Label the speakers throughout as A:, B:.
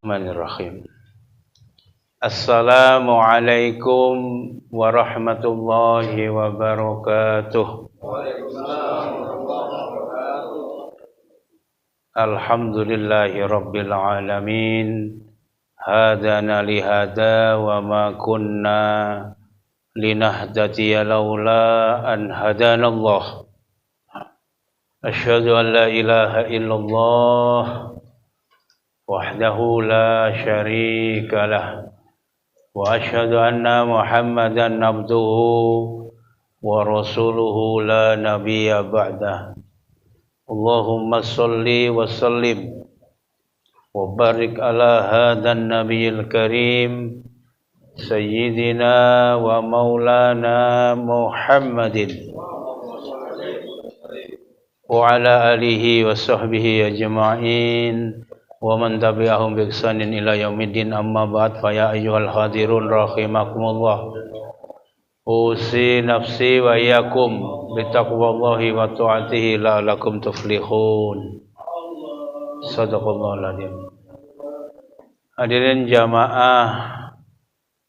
A: Bismillahirrahmanirrahim. Assalamualaikum warahmatullahi wabarakatuh. Alhamdulillahi rabbil alamin. Hadana lihada wa ma kunna linahtadiya laula an hadanallah. Asyhadu an la ilaha illallah wahdahu la syarika lah wa asyhadu anna Muhammadan abduhu wa rasuluhu la nabiyya ba'dah. Allahumma shalli wa sallim wa barik ala hadan nabiyil karim sayyidina wa maulana Muhammadin wa ala alihi wa sahbihi ajma'in wa man tabi'ahum bi ihsanin ila yaumiddin, amma ba'd. Fa ya ayyuhal hadirun rahimakumullah, usi nafsi wa iyyakum bi taqwallahi wa ta'atihi la'allakum tuflihun. Shadaqallahul adzim. Hadirin jamaah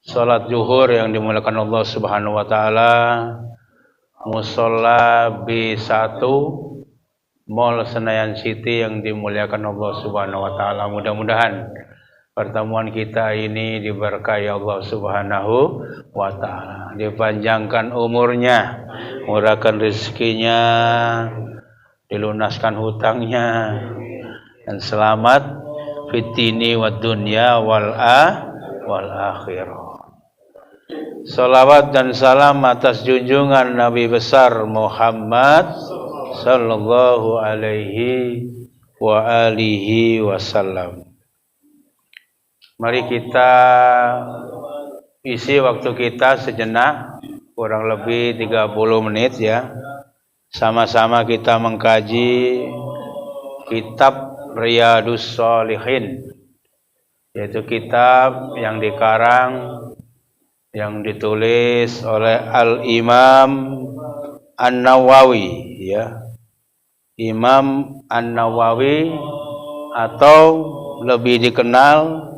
A: salat zuhur yang dimuliakan Allah Subhanahu wa taala, musalla B1 Mall Senayan City yang dimuliakan Allah Subhanahu wa taala. Mudah-mudahan pertemuan kita ini diberkahi Allah Subhanahu wa taala, dipanjangkan umurnya, murahkan rezekinya, dilunaskan hutangnya, dan selamat fitini wad dunya wal akhirah. Salawat dan salam atas junjungan Nabi besar Muhammad sallallahu alaihi wa alihi wasallam. Mari kita isi waktu kita sejenak, kurang lebih 30 menit ya. Sama-sama kita mengkaji kitab Riyadhus Shalihin, yaitu kitab yang dikarang, yang ditulis oleh Al-Imam An-Nawawi ya. Imam An-Nawawi, atau lebih dikenal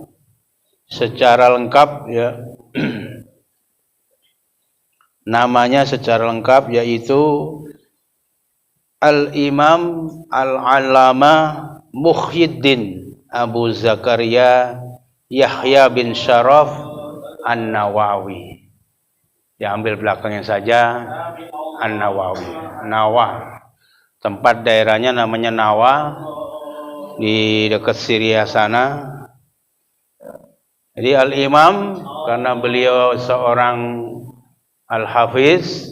A: secara lengkap ya namanya secara lengkap yaitu Al-Imam Al-Allamah Muhyiddin Abu Zakaria Yahya bin Syaraf An-Nawawi. Diambil belakangnya saja An-Nawawi. Nawah, tempat daerahnya namanya Nawah, di dekat Syria sana. Jadi Al-Imam karena beliau seorang Al-Hafiz,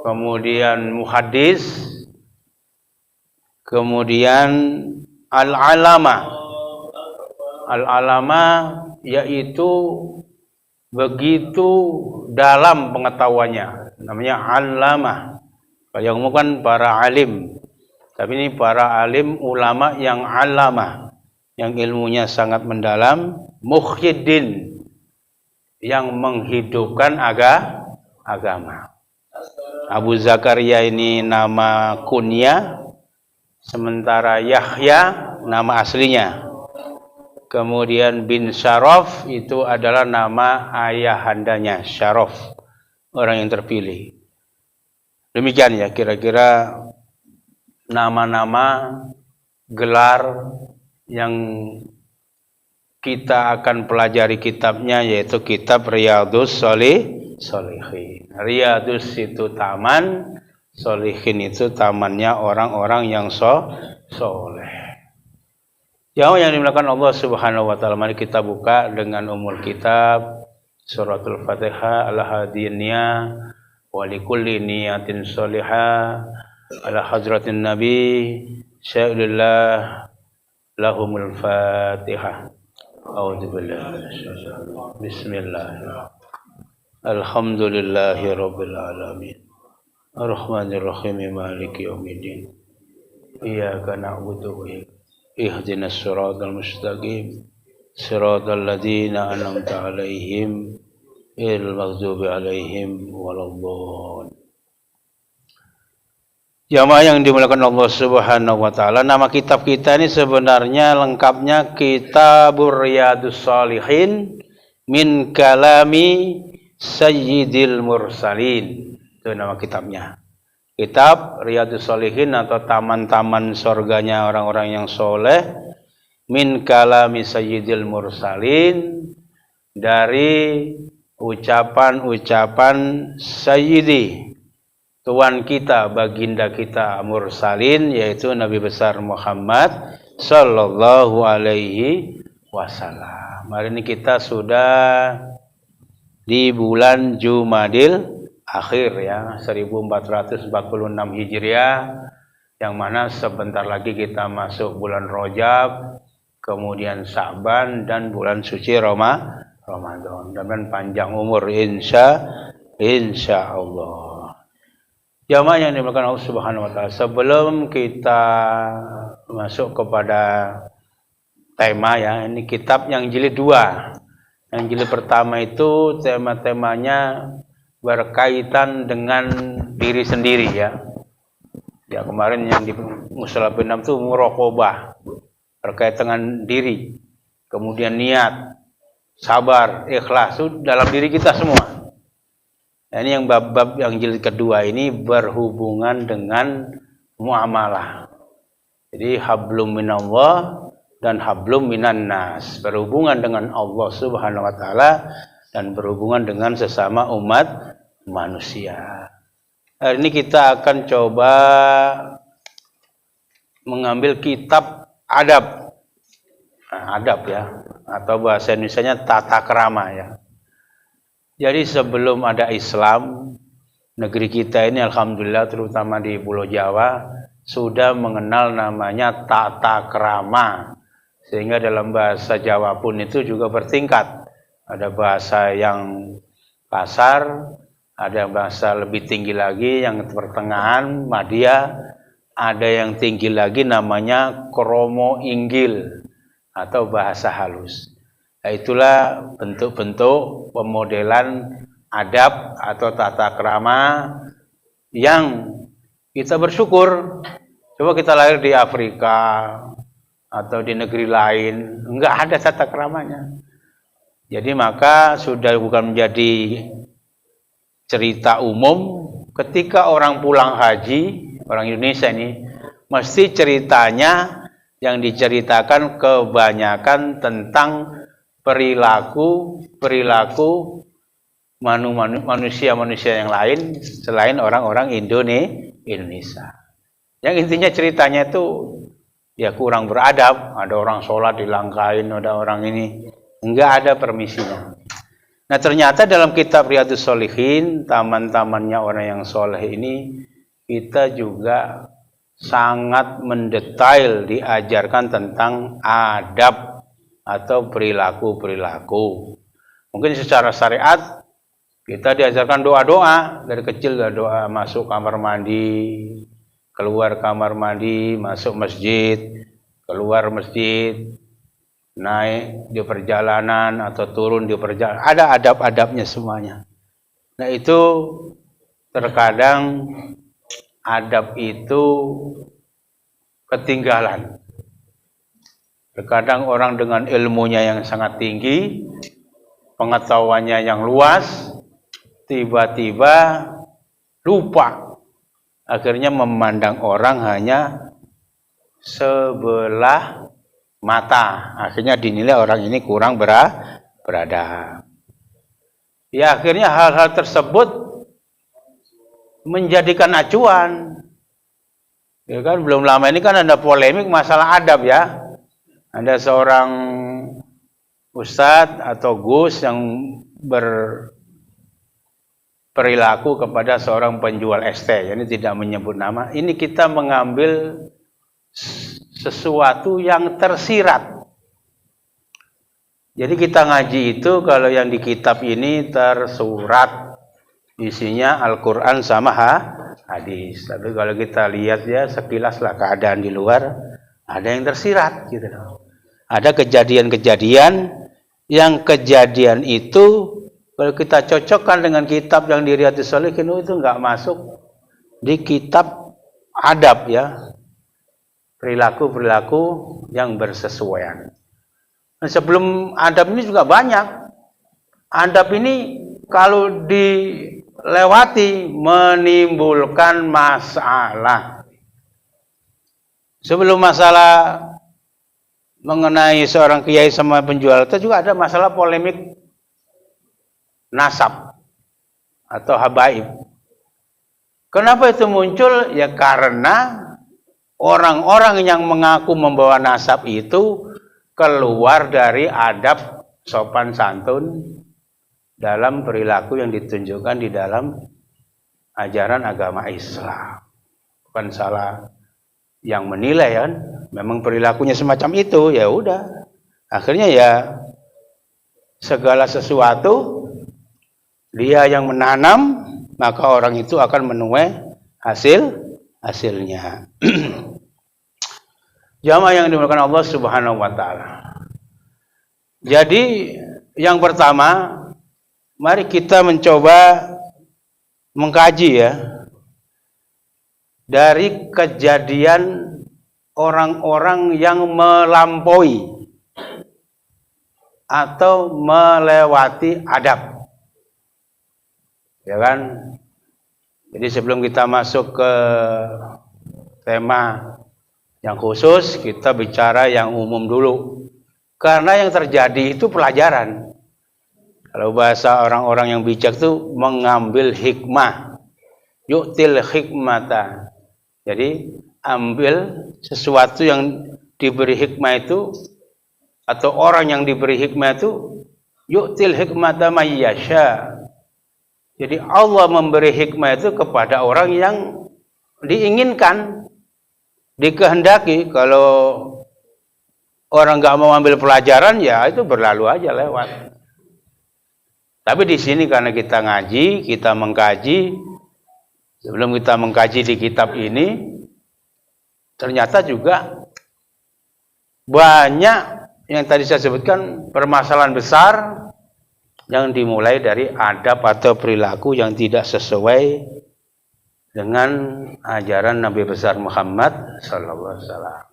A: kemudian Muhaddis, kemudian Al-Allamah. Al-Allamah yaitu begitu dalam pengetahuannya, namanya Allamah. Kalau yang umum kan para alim, tapi ini para alim ulama yang Allamah, yang ilmunya sangat mendalam. Muhyiddin, yang menghidupkan agama. Abu Zakaria ini nama kunyah, sementara Yahya nama aslinya. Kemudian bin Syaraf itu adalah nama ayahandanya, Syaraf, orang yang terpilih. Demikian ya kira-kira nama-nama gelar yang kita akan pelajari kitabnya, yaitu kitab Riyadhus Shalihin. Riyadhus itu taman, Shalihin itu tamannya orang-orang yang soleh. Yang dimuliakan Allah Subhanahu wa taala, mari kita buka dengan umul kitab Suratul Fatihah. Al-Hadiniyah wa likulli niyatin sholihah ala hadratin nabi sya'ilillah lahumul fatihah. A'udzubillahi minasyaitonir. Bismillahirrahmanirrahim. Alhamdulillahi rabbil alamin. Arrahmanirrahim maliki yaumiddin. Iyyaka na'budu wa ihdinas siratal mustaqim. Siratal ladzina an'amta 'alaihim ghairil maghdubi 'alaihim waladdallin. Jamaah yang dimuliakan Allah Subhanahu wa taala, nama kitab kita ini sebenarnya lengkapnya Kitabur Riyadhus Shalihin min kalami Sayyidil Mursalin. Itu nama kitabnya. Kitab Riyadhus Shalihin atau taman-taman surganya orang-orang yang soleh min kalami Sayyidil Mursalin, dari ucapan-ucapan Sayyidi, Tuan kita, baginda kita mursalin, yaitu Nabi besar Muhammad sallallahu alaihi wasallam. Hari ini kita sudah di bulan Jumadil akhir ya, 1446 Hijriah, yang mana sebentar lagi kita masuk bulan Rajab, kemudian Sya'ban dan bulan suci Ramadan. Dan panjang umur insya Allah. Jamaah yang dimuliakan Allah Subhanahu wa taala, sebelum kita masuk kepada tema ya, ini kitab yang jilid 2. Yang jilid pertama itu tema-temanya berkaitan dengan diri sendiri ya. Ya, kemarin yang di Mushaf 6 itu muraqabah, berkaitan dengan diri. Kemudian niat, sabar, ikhlas itu dalam diri kita semua. Nah, ini yang bab-bab yang jilid kedua ini berhubungan dengan muamalah. Jadi hablum minallah dan hablum minan nas, berhubungan dengan Allah Subhanahu wa taala dan berhubungan dengan sesama umat manusia. Hari ini kita akan coba mengambil kitab adab. Nah, adab ya, atau bahasa Indonesianya tata krama ya. Jadi sebelum ada Islam, negeri kita ini alhamdulillah terutama di Pulau Jawa sudah mengenal namanya tata krama. Sehingga dalam bahasa Jawa pun itu juga bertingkat. Ada bahasa yang kasar, ada bahasa lebih tinggi lagi yang pertengahan, madya, ada yang tinggi lagi namanya kromo inggil atau bahasa halus. Nah, itulah bentuk-bentuk pemodelan adab atau tata krama yang kita bersyukur. Coba kita lahir di Afrika atau di negeri lain, enggak ada tata kramanya. Jadi maka sudah bukan menjadi cerita umum ketika orang pulang haji, orang Indonesia ini, mesti ceritanya yang diceritakan kebanyakan tentang perilaku manusia-manusia yang lain selain orang-orang Indonesia. Yang intinya ceritanya itu ya kurang beradab, ada orang sholat dilangkain, ada orang ini, enggak ada permisinya. Nah, ternyata dalam kitab Riyadhus Shalihin, taman-tamannya orang yang soleh ini, kita juga sangat mendetail diajarkan tentang adab atau perilaku-perilaku. Mungkin secara syariat kita diajarkan doa-doa dari kecil, doa masuk kamar mandi, keluar kamar mandi, masuk masjid, keluar masjid, naik di perjalanan atau turun di perjalanan. Ada adab-adabnya semuanya. Nah, itu terkadang adab itu ketinggalan. Terkadang orang dengan ilmunya yang sangat tinggi, pengetahuannya yang luas, tiba-tiba lupa. Akhirnya memandang orang hanya sebelah mata. Akhirnya dinilai orang ini kurang beradab. Ya, akhirnya hal-hal tersebut menjadikan acuan. Ya kan, belum lama ini kan ada polemik masalah adab ya. Ada seorang ustadz atau gus yang berperilaku kepada seorang penjual es teh. Ini tidak menyebut nama. Ini kita mengambil sesuatu yang tersirat. Jadi kita ngaji itu kalau yang di kitab ini tersurat, isinya Al-Quran sama hadis. Tapi kalau kita lihat ya sekilas lah keadaan di luar, ada yang tersirat gitu loh. Ada kejadian-kejadian yang kejadian itu kalau kita cocokkan dengan kitab yang di Riyadhus Shalihin itu nggak masuk di kitab adab ya, perilaku-perilaku yang bersesuaian. Nah, sebelum adab ini juga banyak. Adab ini kalau dilewati menimbulkan masalah. Sebelum masalah mengenai seorang kiai sama penjual itu juga ada masalah polemik nasab atau habaib. Kenapa itu muncul? Ya karena orang-orang yang mengaku membawa nasab itu keluar dari adab sopan santun dalam perilaku yang ditunjukkan di dalam ajaran agama Islam. Bukan salah yang menilai kan, memang perilakunya semacam itu, ya udah. Akhirnya ya segala sesuatu dia yang menanam, maka orang itu akan menuai hasilnya. Jamaah yang dimuliakan Allah Subhanahu wa taala. Jadi yang pertama, mari kita mencoba mengkaji ya dari kejadian orang-orang yang melampaui atau melewati adab. Ya kan? Jadi sebelum kita masuk ke tema yang khusus, kita bicara yang umum dulu. Karena yang terjadi itu pelajaran. Kalau bahasa orang-orang yang bijak itu mengambil hikmah. Yu'til hikmata. Jadi ambil sesuatu yang diberi hikmah itu, atau orang yang diberi hikmah itu, yu'til hikmata mayyasha. Jadi Allah memberi hikmah itu kepada orang yang diinginkan, dikehendaki. Kalau orang nggak mau ambil pelajaran, ya itu berlalu aja lewat. Tapi di sini karena kita ngaji, kita mengkaji. Sebelum kita mengkaji di kitab ini, ternyata juga banyak yang tadi saya sebutkan permasalahan besar yang dimulai dari adab atau perilaku yang tidak sesuai dengan ajaran Nabi besar Muhammad sallallahu alaihi wasallam.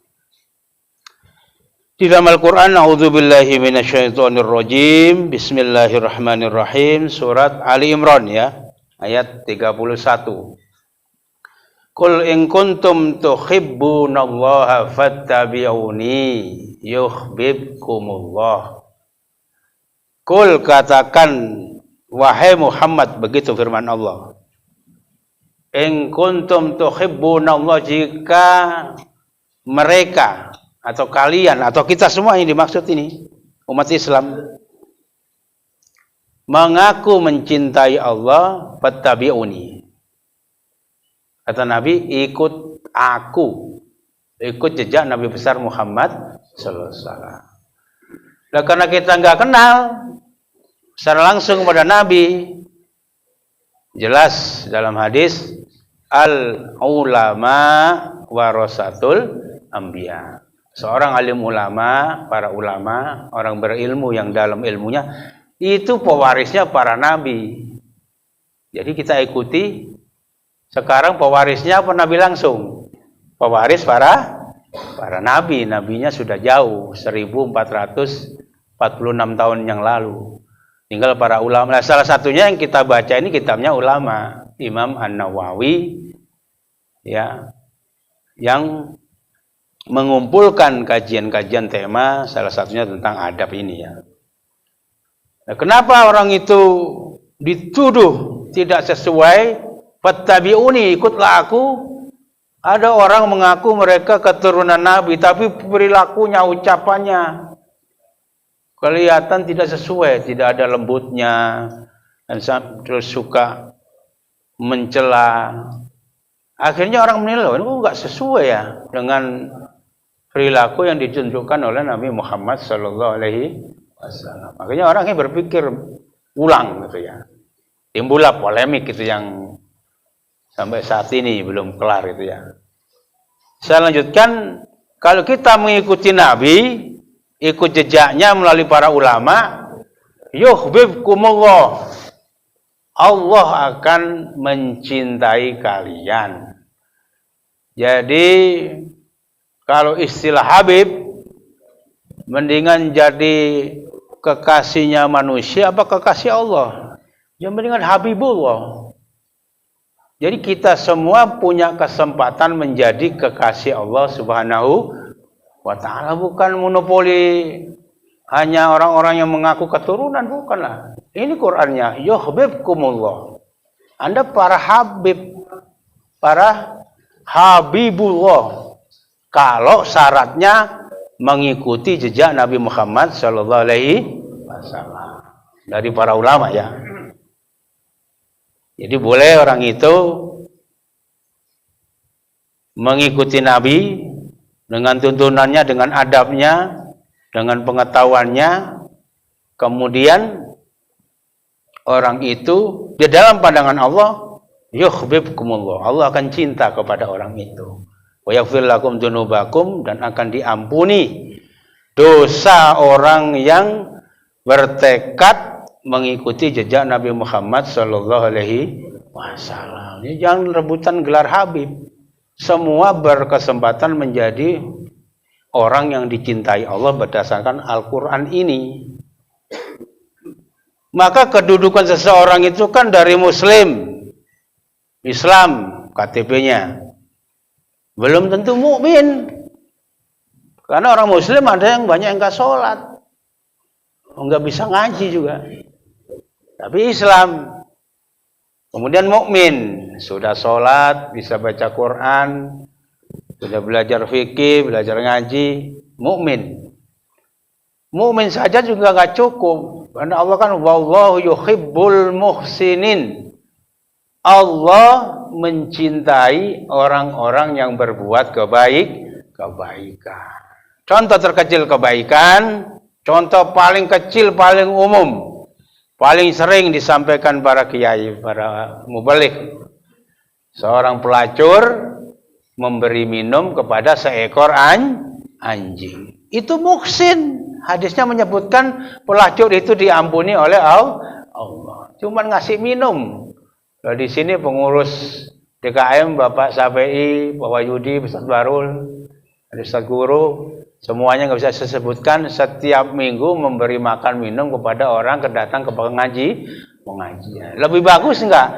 A: Di dalam Al-Quran, A'udzubillahi minasyaitonirrajim, Bismillahirrahmanirrahim, surat Ali Imran ya, ayat 31. Qul in kuntum tuhibbunallaha fattabi'uni yuhibbukumullah. Qul, katakan wahai Muhammad, begitu firman Allah. In kuntum tuhibbunallaha, jika mereka atau kalian atau kita semua yang dimaksud ini umat Islam mengaku mencintai Allah, fattabi'uni. Kata Nabi, ikut aku, ikut jejak Nabi besar Muhammad sallallahu alaihi wasallam. Nah, karena kita nggak kenal secara langsung kepada Nabi, jelas dalam hadis al ulama warasatul anbiya. Seorang alim ulama, para ulama, orang berilmu yang dalam ilmunya, itu pewarisnya para nabi. Jadi kita ikuti. Sekarang pewarisnya apa nabi langsung? Pewaris para nabi. Nabinya sudah jauh, 1446 tahun yang lalu. Tinggal para ulama. Nah, salah satunya yang kita baca ini kitabnya ulama, Imam An-Nawawi, ya, yang mengumpulkan kajian-kajian tema, salah satunya tentang adab ini ya. Nah, kenapa orang itu dituduh tidak sesuai? Fattabi'uni, ikutlah aku. Ada orang mengaku mereka keturunan Nabi, tapi perilakunya, ucapannya kelihatan tidak sesuai, tidak ada lembutnya, dan terus suka mencela. Akhirnya orang menilai, ini enggak sesuai ya dengan perilaku yang ditunjukkan oleh Nabi Muhammad sallallahu alaihi wasallam. Makanya orangnya berpikir ulang gitu ya. Timbullah polemik gitu yang sampai saat ini belum kelar itu ya. Saya lanjutkan, kalau kita mengikuti Nabi, ikut jejaknya melalui para ulama, yuhibbukumullah. Allah akan mencintai kalian. Jadi kalau istilah Habib, mendingan jadi kekasihnya manusia apa kekasih Allah? Ya mendingan Habibullah. Jadi kita semua punya kesempatan menjadi kekasih Allah Subhanahu wa ta'ala. Bukan monopoli hanya orang-orang yang mengaku keturunan, bukanlah. Ini Qur'annya, yuhibbukumullah. Anda para Habib, para Habibullah. Kalau syaratnya mengikuti jejak Nabi Muhammad sallallahu alaihi wasallam. Dari para ulama ya. Jadi boleh orang itu mengikuti Nabi dengan tuntunannya, dengan adabnya, dengan pengetahuannya. Kemudian orang itu di dalam pandangan Allah, yuhibbukumullah. Allah akan cinta kepada orang itu. Wa yaghfir lakum dzunubakum, dan akan diampuni dosa orang yang bertekad mengikuti jejak Nabi Muhammad sallallahu alaihi wasallam. Ini jangan rebutan gelar Habib. Semua berkesempatan menjadi orang yang dicintai Allah berdasarkan Al-Qur'an ini. Maka kedudukan seseorang itu kan dari Muslim, Islam, KTP-nya. Belum tentu mukmin. Karena orang Muslim ada yang banyak yang enggak sholat, enggak bisa ngaji juga. Tapi Islam, kemudian mukmin, sudah sholat, bisa baca Quran, sudah belajar fikih, belajar ngaji, mukmin. Mukmin saja juga nggak cukup, karena Allah kan wallahu yuhibbul muhsinin. Allah mencintai orang-orang yang berbuat kebaikan. Contoh terkecil kebaikan, contoh paling kecil, paling umum, paling sering disampaikan para kiai, para mubaligh. Seorang pelacur memberi minum kepada seekor anjing. Itu muhsin. Hadisnya menyebutkan pelacur itu diampuni oleh Allah. Cuman ngasih minum. Kalau di sini pengurus DKM, Bapak Safei, Pak Wahyudi, Ustaz Barul, Ustaz Guru, semuanya nggak bisa saya sebutkan, setiap minggu memberi makan minum kepada orang kedatang ke mengaji. Lebih bagus enggak?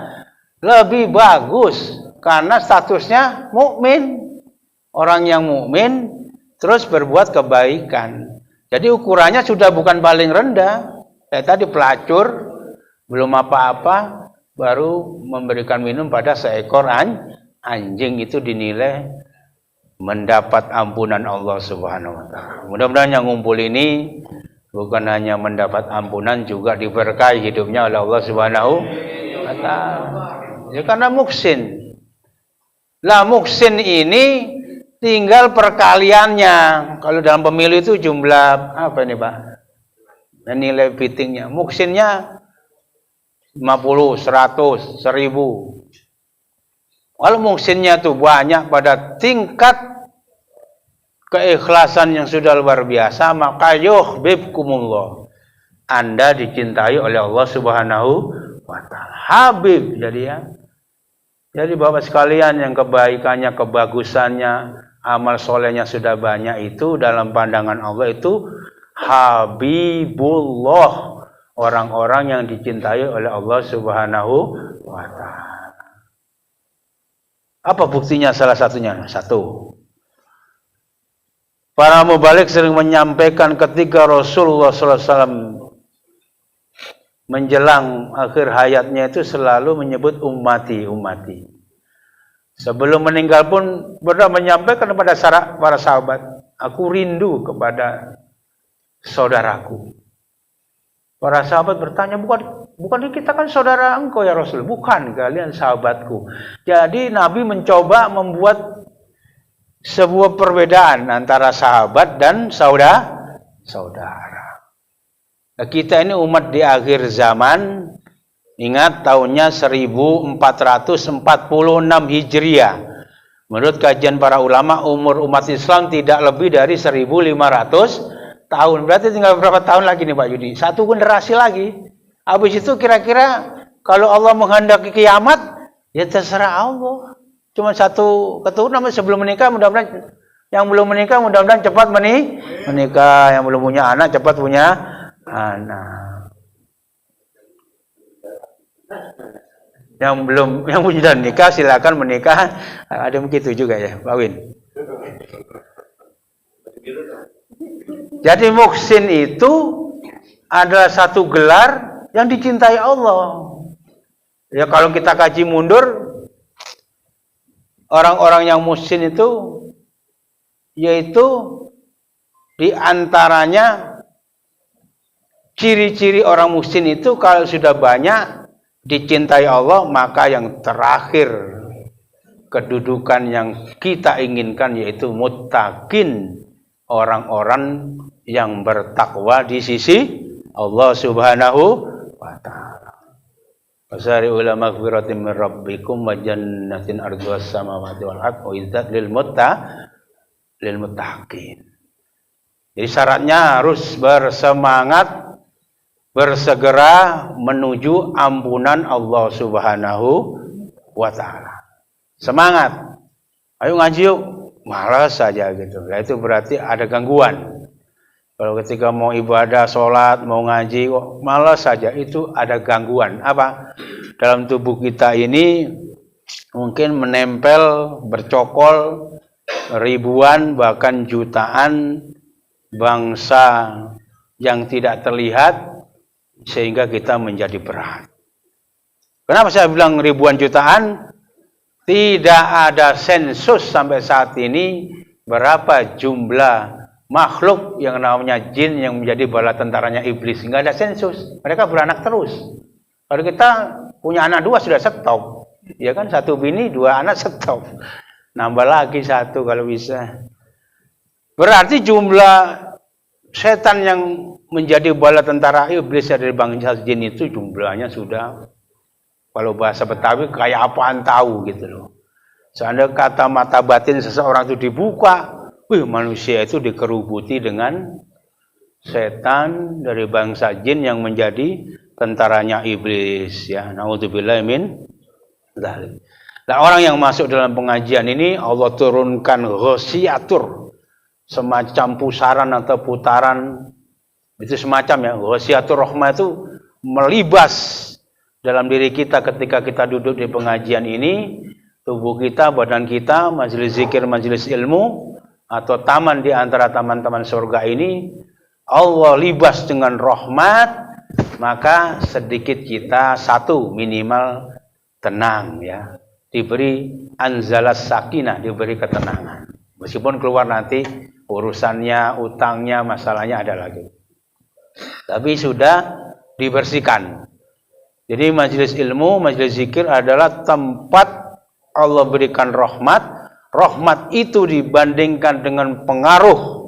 A: Lebih bagus, karena statusnya mukmin. Orang yang mukmin terus berbuat kebaikan. Jadi ukurannya sudah bukan paling rendah. Tadi pelacur belum apa-apa, baru memberikan minum pada seekor anjing, itu dinilai mendapat ampunan Allah Subhanahu wa ta'ala. Mudah-mudahan yang ngumpul ini bukan hanya mendapat ampunan, juga diberkahi hidupnya oleh Allah Subhanahu wa ta'ala. Ya karena muhsin. Lah muhsin ini tinggal perkaliannya. Kalau dalam pemilu itu jumlah apa ini, Pak? Nilai biddingnya. Muhsinnya 50, 100, 1000. Kalau muhsinnya itu banyak pada tingkat keikhlasan yang sudah luar biasa, maka yuhibbukumullah. Anda dicintai oleh Allah Subhanahu wa ta'ala. Habib jadi ya. Jadi Bapak sekalian yang kebaikannya, kebagusannya, amal solehnya sudah banyak, itu dalam pandangan Allah itu Habibullah. Orang-orang yang dicintai oleh Allah Subhanahu wa ta'ala. Apa buktinya? Salah satunya, satu, para mubaligh sering menyampaikan ketika Rasulullah SAW menjelang akhir hayatnya itu selalu menyebut ummati. Sebelum meninggal pun pernah menyampaikan kepada para sahabat, aku rindu kepada saudaraku. Para sahabat bertanya, bukan kita kan saudara engkau ya Rasul? Bukan, kalian sahabatku. Jadi Nabi mencoba membuat sebuah perbedaan antara sahabat dan saudara. Nah, kita ini umat di akhir zaman, ingat tahunnya 1446 Hijriah. Menurut kajian para ulama, umur umat Islam tidak lebih dari 1500 tahun. Berarti tinggal berapa tahun lagi nih Pak Yudi? 1 generasi lagi. Habis itu kira-kira kalau Allah menghendaki kiamat, ya terserah Allah. cuma satu keturunan. Sebelum menikah mudah-mudahan yang belum menikah mudah-mudahan cepat menikah, yang belum punya anak cepat punya anak. Yang sudah nikah silakan menikah. Ada begitu juga ya, Pak Win. Jadi muhsin itu adalah satu gelar yang dicintai Allah. Ya kalau kita kaji mundur, orang-orang yang muhsin itu yaitu diantaranya ciri-ciri orang muhsin itu kalau sudah banyak dicintai Allah, maka yang terakhir kedudukan yang kita inginkan yaitu muttaqin, orang-orang yang bertakwa di sisi Allah Subhanahu wa taala. Wasari'u ila maghfiratin min rabbikum wa jannatin arduhas samawati wal ardh uiddat lil muttaqin. Jadi syaratnya harus bersemangat, bersegera menuju ampunan Allah Subhanahu wa taala. Semangat. Ayo ngaji yuk. Malas saja gitu. Nah, itu berarti ada gangguan. Kalau ketika mau ibadah, sholat, mau ngaji, kok malas saja, itu ada gangguan. Apa? Dalam tubuh kita ini mungkin menempel, bercokol ribuan bahkan jutaan bangsa yang tidak terlihat sehingga kita menjadi berat. Kenapa saya bilang ribuan jutaan? Tidak ada sensus sampai saat ini berapa jumlah makhluk yang namanya jin yang menjadi bala tentaranya iblis. Nggak ada sensus. Mereka beranak terus. Kalau kita punya anak 2 sudah stop. Ya kan, 1 bini 2 anak stop. Nambah lagi 1 kalau bisa. Berarti jumlah setan yang menjadi bala tentara iblis dari bangsa jin itu jumlahnya sudah, kalau bahasa Betawi, kayak apaan tahu gitu loh. Seandainya kata mata batin seseorang itu dibuka, manusia itu dikerubuti dengan setan dari bangsa jin yang menjadi tentaranya iblis. Ya, naudzubillah min dzalik. Nah, orang yang masuk dalam pengajian ini Allah turunkan ghosiatur, semacam pusaran atau putaran, itu semacam ya, ghosiatur rahmah itu melibas dalam diri kita ketika kita duduk di pengajian ini. Tubuh kita, badan kita, majelis zikir, majelis ilmu, atau taman di antara taman-taman surga ini, Allah libas dengan rahmat, maka sedikit kita satu minimal tenang ya. Diberi anzalas sakinah, diberi ketenangan. Meskipun keluar nanti urusannya, utangnya, masalahnya ada lagi. Tapi sudah dibersihkan. Jadi majelis ilmu, majelis zikir adalah tempat Allah berikan rahmat. Rahmat itu dibandingkan dengan pengaruh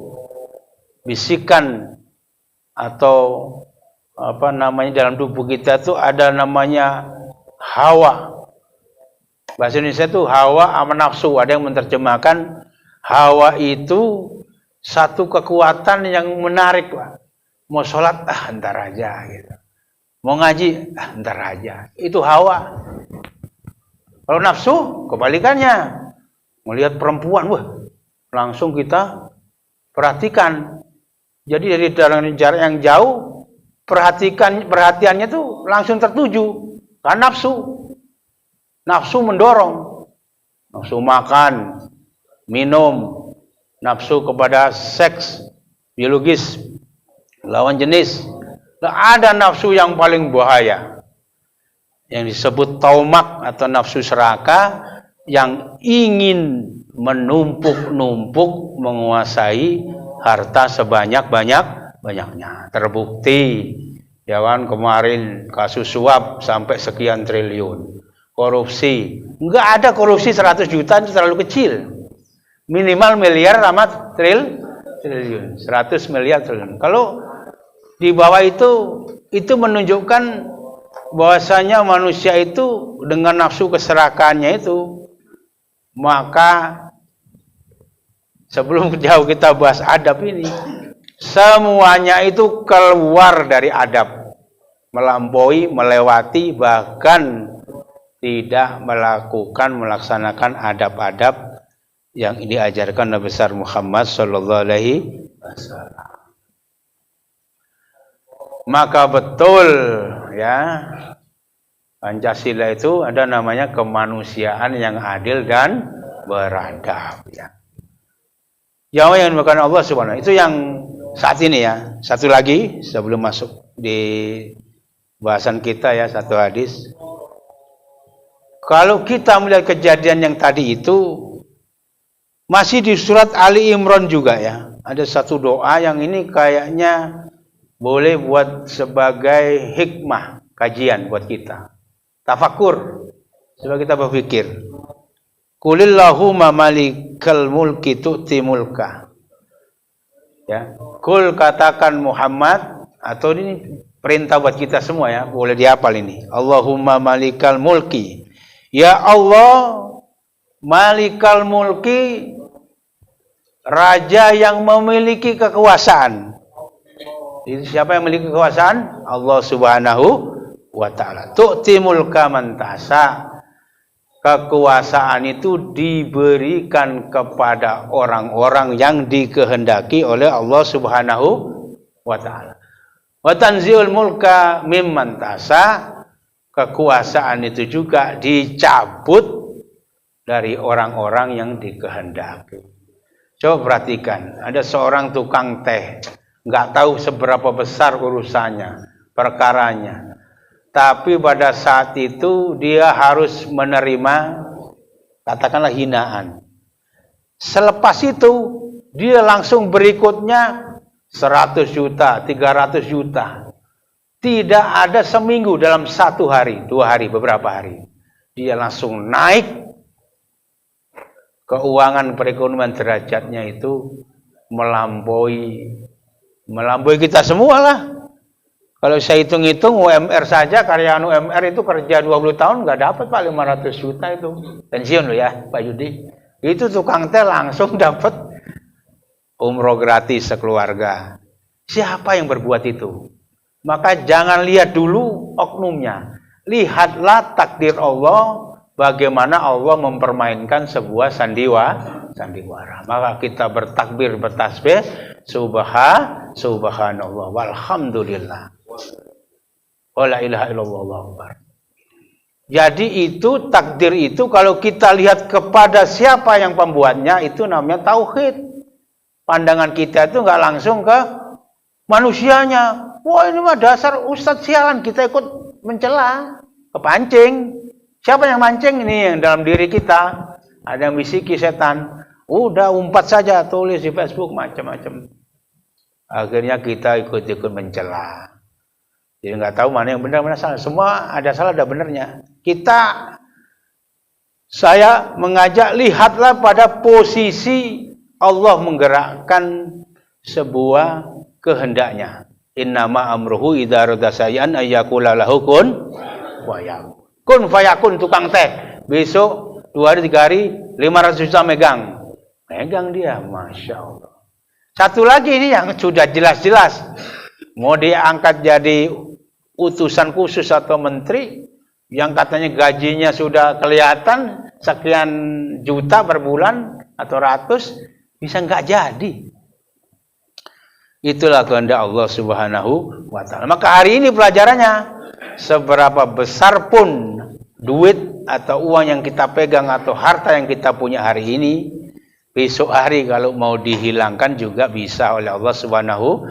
A: bisikan atau apa namanya dalam tubuh kita itu ada namanya hawa. Bahasa Indonesia itu hawa sama nafsu. Ada yang menerjemahkan hawa itu satu kekuatan yang menarik, Pak. Mau sholat, ntar aja gitu. Mau ngaji, ntar aja. Itu hawa. Kalau nafsu, kebalikannya. Melihat perempuan, langsung kita perhatikan. Jadi dari jarak yang jauh, perhatiannya tuh langsung tertuju. Karena nafsu mendorong. Nafsu makan, minum, nafsu kepada seks, biologis, lawan jenis. Nah, ada nafsu yang paling bahaya, yang disebut taumak atau nafsu serakah, yang ingin menumpuk-numpuk menguasai harta sebanyak-banyaknya. Terbukti ya kan, kemarin kasus suap sampai sekian triliun. Korupsi, enggak ada korupsi 100 juta itu terlalu kecil. Minimal miliar sama triliun, 100 miliar triliun. Kalau di bawah itu menunjukkan bahwasanya manusia itu dengan nafsu keserakahannya itu, maka sebelum jauh kita bahas adab ini, semuanya itu keluar dari adab, melampaui, melewati, bahkan tidak melaksanakan adab-adab yang diajarkan Nabi besar Muhammad sallallahu alaihi wasallam. Maka betul ya, Pancasila itu ada namanya kemanusiaan yang adil dan beradab ya. Yang dimakan Allah Subhanahu, itu yang saat ini ya. Satu lagi sebelum masuk di bahasan kita ya, satu hadis. Kalau kita melihat kejadian yang tadi itu masih di surat Ali Imran juga ya. Ada satu doa yang ini kayaknya boleh buat sebagai hikmah kajian buat kita. Tafakur. Coba kita berpikir. Qulillahumma malikal mulki tu'ti mulka. Ya. Kul katakan Muhammad, atau ini perintah buat kita semua ya, boleh dihafal ini. Allahumma malikal mulki. Ya Allah, malikal mulki, raja yang memiliki kekuasaan. Itu siapa yang memiliki kekuasaan? Allah Subhanahu wa ta'ala. Tu'ti mulka man tasha. Kekuasaan itu diberikan kepada orang-orang yang dikehendaki oleh Allah Subhanahu wa ta'ala. Wa tanzi'ul mulka mimman tasha. Kekuasaan itu juga dicabut dari orang-orang yang dikehendaki. Coba perhatikan, ada seorang tukang teh, nggak tahu seberapa besar urusannya, perkaranya. Tapi pada saat itu dia harus menerima, katakanlah hinaan. Selepas itu dia langsung berikutnya 100 juta, 300 juta. Tidak ada seminggu, dalam 1 hari, 2 hari, beberapa hari. Dia langsung naik. Keuangan perekonomian derajatnya itu melampaui kita semua lah. Kalau saya hitung-hitung UMR saja, karyawan UMR itu kerja 20 tahun nggak dapat Pak 500 juta itu. Pensiun loh ya Pak Yudi. Itu tukang teh langsung dapat umroh gratis sekeluarga. Siapa yang berbuat itu? Maka jangan lihat dulu oknumnya. Lihatlah takdir Allah, bagaimana Allah mempermainkan sebuah sandiwara. Maka kita bertakbir, bertasbih, subhanallah, walhamdulillah. Wala ilaha illallah, Allahu akbar. Jadi itu takdir itu kalau kita lihat kepada siapa yang pembuatnya, itu namanya tauhid. Pandangan kita itu nggak langsung ke manusianya. Wah ini mah dasar ustadz sialan, kita ikut mencela, kepancing. Siapa yang mancing? Ini yang dalam diri kita. Ada yang bisiki setan. Udah umpat saja, tulis di Facebook macam-macam. Akhirnya kita ikut-ikut mencela. Jadi nggak tahu mana yang benar, mana salah. Semua ada salah, ada benarnya. Saya mengajak, lihatlah pada posisi Allah menggerakkan sebuah kehendaknya. Innama amruhu idza arada shay'an ayyakula lahu kun fayakun. Kun fayakun, tukang teh. Besok 2 hari 3 hari 500 juta megang dia, masya Allah. Satu lagi ini yang sudah jelas-jelas mau diangkat jadi utusan khusus atau menteri, yang katanya gajinya sudah kelihatan sekian juta per bulan atau ratus, bisa nggak jadi. Itulah kehendak Allah Subhanahu wa ta'ala. Maka hari ini pelajarannya, seberapa besar pun duit atau uang yang kita pegang atau harta yang kita punya hari ini, besok hari kalau mau dihilangkan juga bisa oleh Allah Subhanahu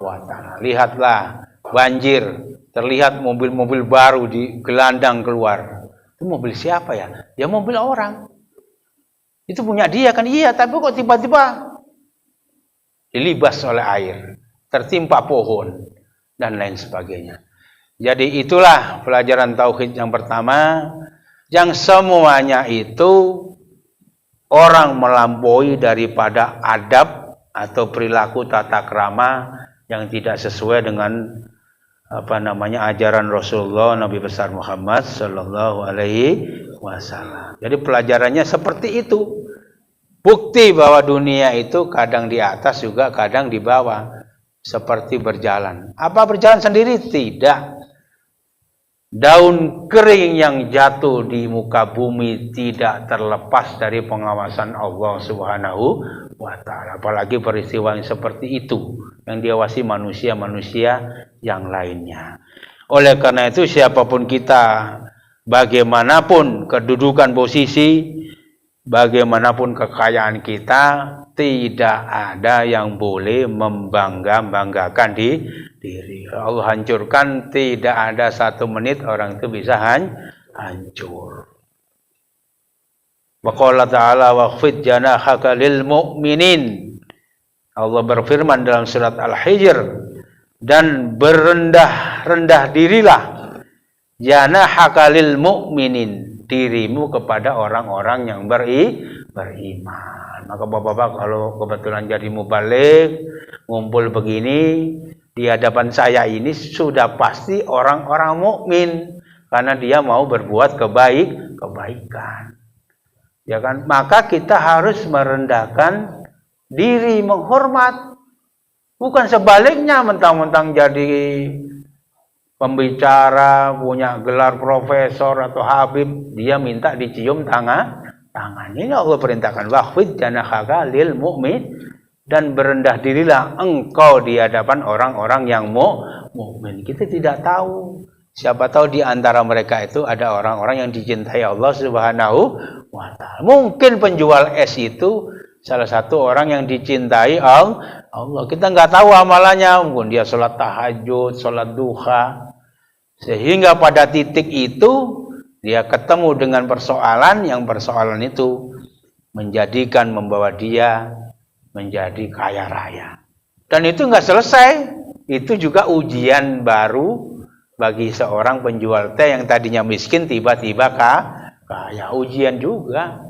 A: wa ta'ala. Lihatlah banjir, terlihat mobil-mobil baru digelandang keluar. Itu mobil siapa ya? Ya mobil orang. Itu punya dia kan? Iya, tapi kok tiba-tiba dilibas oleh air, tertimpa pohon, dan lain sebagainya. Jadi itulah pelajaran tauhid yang pertama, yang semuanya itu orang melampaui daripada adab atau perilaku tata krama yang tidak sesuai dengan ajaran Rasulullah Nabi besar Muhammad sallallahu alaihi wasallam. Jadi pelajarannya seperti itu. Bukti bahwa dunia itu kadang di atas juga kadang di bawah. Seperti berjalan. Apa berjalan sendiri? Tidak. Daun kering yang jatuh di muka bumi tidak terlepas dari pengawasan Allah Subhanahu wa ta'ala. Apalagi peristiwa yang seperti itu yang diawasi manusia-manusia yang lainnya. Oleh karena itu siapapun kita, bagaimanapun kedudukan posisi, bagaimanapun kekayaan kita, tidak ada yang boleh membangga-banggakan diri. Allah hancurkan, tidak ada 1 menit orang itu bisa hancur. Wa qala ta'ala waqfid janahaka lil mu'minin. Allah berfirman dalam surat Al-Hijr, dan berendah-rendah dirilah janahaka lil mu'minin, dirimu kepada orang-orang yang beriman. Maka bapak-bapak kalau kebetulan jadi mubaligh, ngumpul begini, di hadapan saya ini sudah pasti orang-orang mukmin, karena dia mau berbuat kebaikan. Ya kan? Maka kita harus merendahkan diri, menghormat. Bukan sebaliknya mentang-mentang jadi pembicara, punya gelar profesor atau habib, dia minta dicium tangan. Ini Allah perintahkan, waqfid janahaka lil mu'min, dan berendah dirilah engkau di hadapan orang-orang yang mukmin. Kita tidak tahu, siapa tahu di antara mereka itu ada orang-orang yang dicintai Allah Subhanahu wa ta'ala. Mungkin penjual es itu salah satu orang yang dicintai Allah. Kita nggak tahu amalannya, mungkin dia sholat tahajud, sholat duha, sehingga pada titik itu dia ketemu dengan persoalan itu membawa dia menjadi kaya raya. Dan itu nggak selesai, itu juga ujian baru bagi seorang penjual teh yang tadinya miskin tiba-tiba kaya, ujian juga.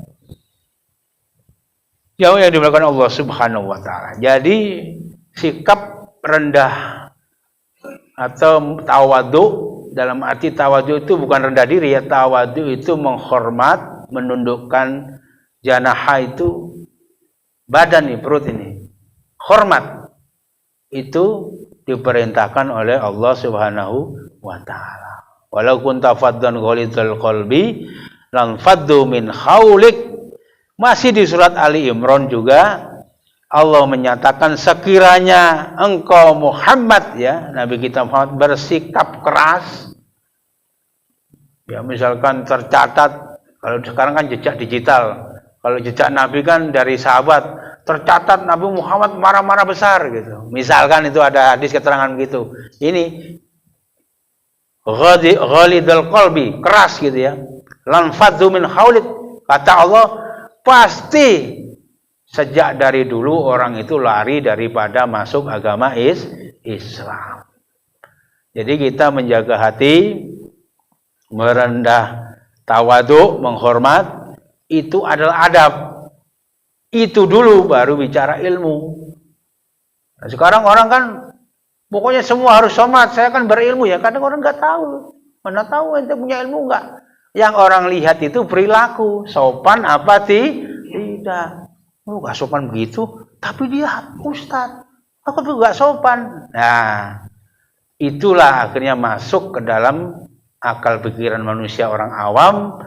A: Yang dimulakan Allah Subhanahu wa ta'ala. Jadi sikap rendah atau tawadu, dalam arti tawadu itu bukan rendah diri ya, tawadu itu menghormat, menundukkan janaha itu badan nih, perut ini. Hormat itu diperintahkan oleh Allah Subhanahu wa ta'ala. Walau kunta faddan ghalidhal qalbi lan faddu min haulik. Masih di surat Ali Imran juga Allah menyatakan, sekiranya engkau Muhammad, ya Nabi kita Muhammad, bersikap keras, ya misalkan tercatat, kalau sekarang kan jejak digital, kalau jejak Nabi kan dari sahabat tercatat Nabi Muhammad marah-marah besar gitu. Misalkan itu ada hadis keterangan begitu. Ini ghalidul qalbi, keras gitu ya. Lan fadzu min haulik, kata Allah, pasti sejak dari dulu orang itu lari daripada masuk agama Islam. Jadi kita menjaga hati, merendah, tawadu, menghormat, itu adalah adab. Itu dulu baru bicara ilmu. Nah, sekarang orang kan pokoknya semua harus somat, saya kan berilmu ya. Kadang orang nggak tahu. Mana tahu ente punya ilmu nggak? Yang orang lihat itu perilaku, sopan apa tidak. Oh, gak sopan begitu, tapi dia ustaz, aku tuh gak sopan. Nah, itulah akhirnya masuk ke dalam akal pikiran manusia orang awam.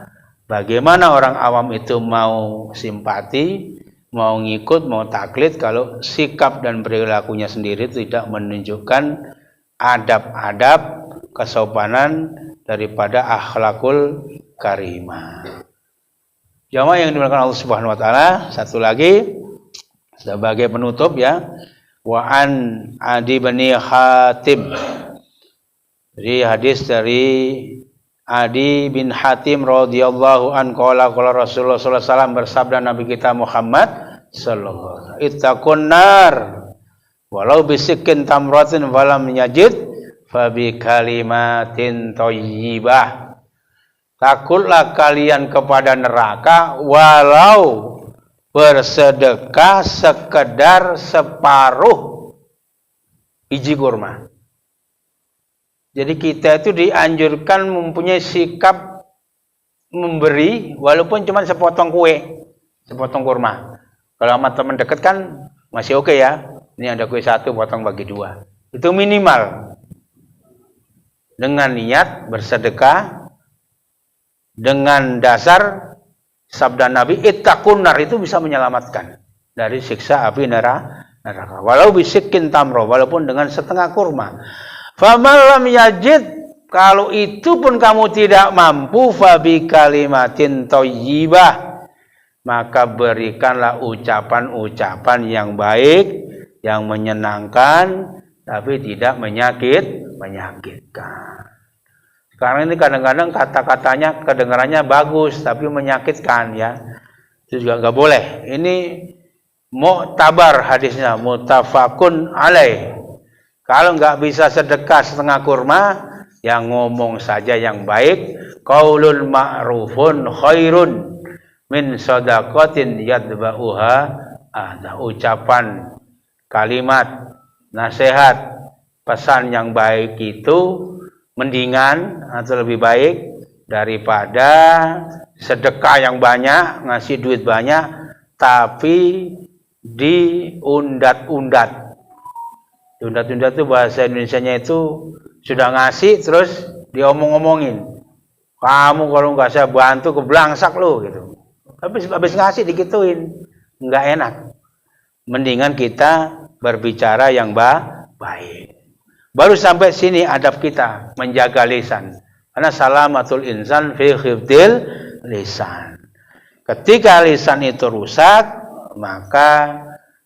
A: Bagaimana orang awam itu mau simpati, mau ngikut, mau taklid, kalau sikap dan perilakunya sendiri tidak menunjukkan adab-adab kesopanan daripada akhlakul karimah. Jamaah yang dimuliakan Allah Subhanahu wa taala, satu lagi sebagai penutup ya. Wa an Adi bin Hatim. Jadi hadis dari Adi bin Hatim radhiyallahu an qala Rasulullah sallallahu alaihi wasallam, bersabda Nabi kita Muhammad sallallahu alaihi wasallam, ittaqun nar walau bisikin tamratin falam yajid fa bi kalimatin thayyibah. Takutlah kalian kepada neraka walau bersedekah sekedar separuh biji kurma. Jadi kita itu dianjurkan mempunyai sikap memberi walaupun cuma sepotong kue, sepotong kurma. Kalau sama teman dekat kan masih oke ya. Ini ada kue satu, potong bagi dua. Itu minimal. dengan niat bersedekah dengan dasar sabda Nabi ittaqun nar, itu bisa menyelamatkan dari siksa api neraka. Walau bisikin tamro, walaupun dengan setengah kurma. Faman lam yajid, kalau itu pun kamu tidak mampu, fabi kalimatin thayyibah, maka berikanlah ucapan-ucapan yang baik, yang menyenangkan, tapi tidak menyakitkan. Sekarang ini kadang-kadang kata-katanya kedengarannya bagus, tapi menyakitkan ya. Itu juga nggak boleh. Ini mu'tabar hadisnya, muttafaqun alaih. Kalau nggak bisa sedekah setengah kurma, yang ngomong saja yang baik. Qaulun ma'rufun khairun min shadaqatin yatba'uha ada. Ucapan, kalimat, nasihat, pesan yang baik itu mendingan atau lebih baik daripada sedekah yang banyak, ngasih duit banyak, tapi diundat-undat. Undat-undat itu bahasa Indonesianya itu sudah ngasih terus diomong-omongin. Kamu kalau nggak saya bantu keblangsak lo gitu. Habis ngasih dikituin, nggak enak. Mendingan kita berbicara yang baik. Baru sampai sini adab kita menjaga lisan. Karena salamatul insan fi khifdil lisan. Ketika lisan itu rusak, maka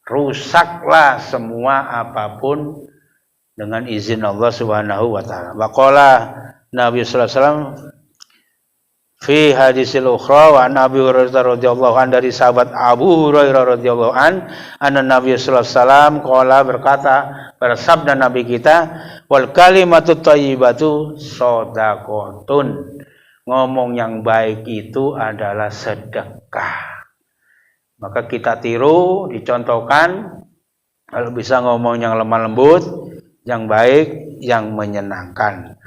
A: rusaklah semua apapun dengan izin Allah Subhanahu wa taala. Waqala Nabi sallallahu alaihi wasallam fi hadisil ukhra wa Nabi Hurairah radhiyallahu an, dari sahabat Abu Hurairah radhiyallahu an, anna Nabi sallallahu alaihi wasallam qala, berkata, bersabda Nabi kita, wal kalimatu thayyibatu shadaqatun, ngomong yang baik itu adalah sedekah. Maka kita tiru, dicontohkan, kalau bisa ngomong yang lemah lembut, yang baik, yang menyenangkan.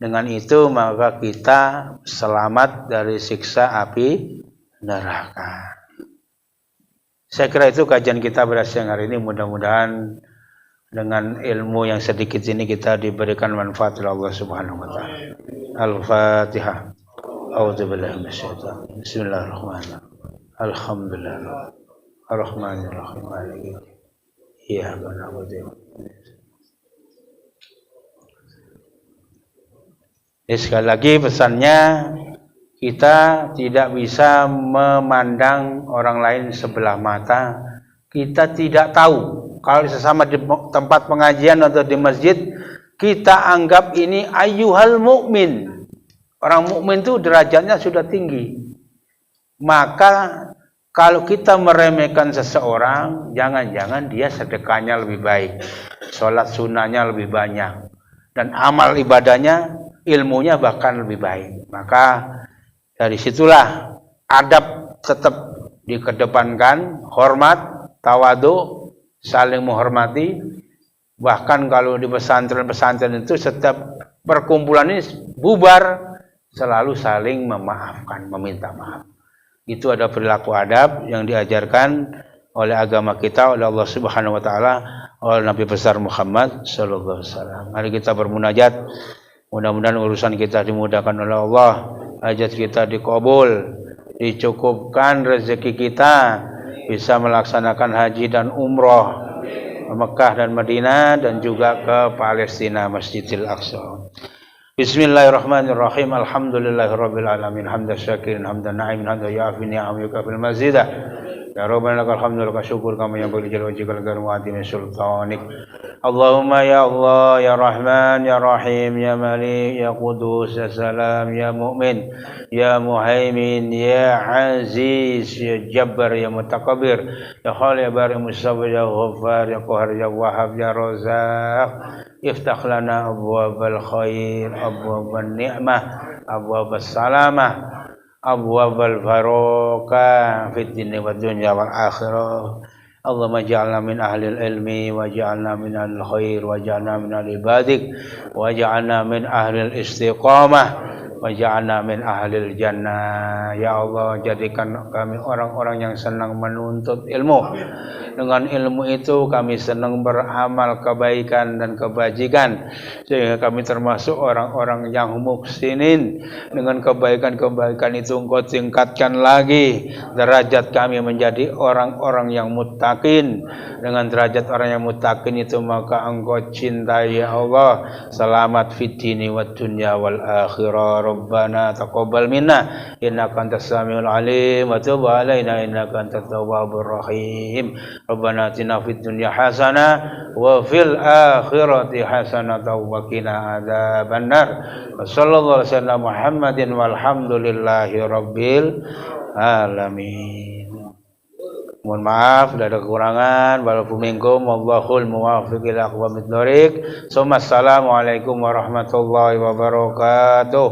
A: Dengan itu maka kita selamat dari siksa api neraka. Saya kira itu kajian kita pada siang hari ini. Mudah-mudahan dengan ilmu yang sedikit ini kita diberikan manfaat oleh Allah Subhanahu wa taala. Al-Fatihah. A'udzubillahi minasyaitonir rajim. Bismillahirrahmanirrahim. Alhamdulillah. Ar-Rahmanir-Rahim. Maliki iyyaka na'budu wa sekali lagi pesannya, kita tidak bisa memandang orang lain sebelah mata. Kita tidak tahu. Kalau sesama di tempat pengajian atau di masjid, kita anggap ini ayyuhal mu'min. Orang mukmin itu derajatnya sudah tinggi. Maka kalau kita meremehkan seseorang, jangan-jangan dia sedekahnya lebih baik, sholat sunnahnya lebih banyak, dan amal ibadahnya, ilmunya bahkan lebih baik. Maka dari situlah adab tetap dikedepankan, hormat, tawadu, saling menghormati. Bahkan kalau di pesantren-pesantren itu setiap perkumpulan ini bubar, selalu saling memaafkan, meminta maaf. Itu ada perilaku adab yang diajarkan oleh agama kita, oleh Allah Subhanahu wa taala, oleh Nabi besar Muhammad sallallahu alaihi wasallam. Mari kita bermunajat. Mudah-mudahan urusan kita dimudahkan oleh Allah, hajat kita dikabul, dicukupkan rezeki kita, bisa melaksanakan haji dan umroh ke Mekah dan Madinah, dan juga ke Palestina, Masjidil Aqsa. Bismillahirrahmanirrahim. Alhamdulillahirabbil alamin. Hamdan syakirin, hamdan na'imin, hamdan ya'fi ni'am yukafil mazidah. Ya Rabbana lakal hamdu lakal syukur kama yanbaghi li wajhikal karim wa azimi sultanik. Allahumma ya Allah ya Rahman ya Rahim ya Malik ya Qudus ya Salam ya Mu'min ya Muhaimin ya Aziz ya Jabbar ya Mutakabbir ya Khali ya Bari Musawwir ya Ghaffar ya Qahar ya Wahhab ya Razzaq. Iftah lana abwabal khair, abwabal ni'mah, abwabal salamah, abwabal barakah fid dunya wad dunya wal akhirah. Allahumma ja'alna min ahlil ilmi wa ja'alna min ahlil khair wa ja'alna min ahli ibadik wa ja'alna min ahlil istiqamah waj'alna min ahlil jannah. Ya Allah, jadikan kami orang-orang yang senang menuntut ilmu. Dengan ilmu itu kami senang beramal kebaikan dan kebajikan, sehingga kami termasuk orang-orang yang muhsinin. Dengan kebaikan-kebaikan itu Engkau tingkatkan lagi derajat kami menjadi orang-orang yang muttaqin. Dengan derajat orang yang muttaqin itu maka Engkau cintai ya Allah. Selamat fid dini wad dunya wal akhirah. Rabbana taqabbal minna innaka antas samiul alim wa tub alaina innaka antat tawwabur rahim. Rabbana atina fid dunya hasanah wa fil akhirati hasanah wa qina adzabannar. Sallallahu alaihi wasallam Muhammadin walhamdulillahi rabbil alamin. Mohon maaf bila ada kekurangan. Walaupun wallahul muwaffiq ila aqwamit thoriq. Assalamualaikum warahmatullahi wabarakatuh.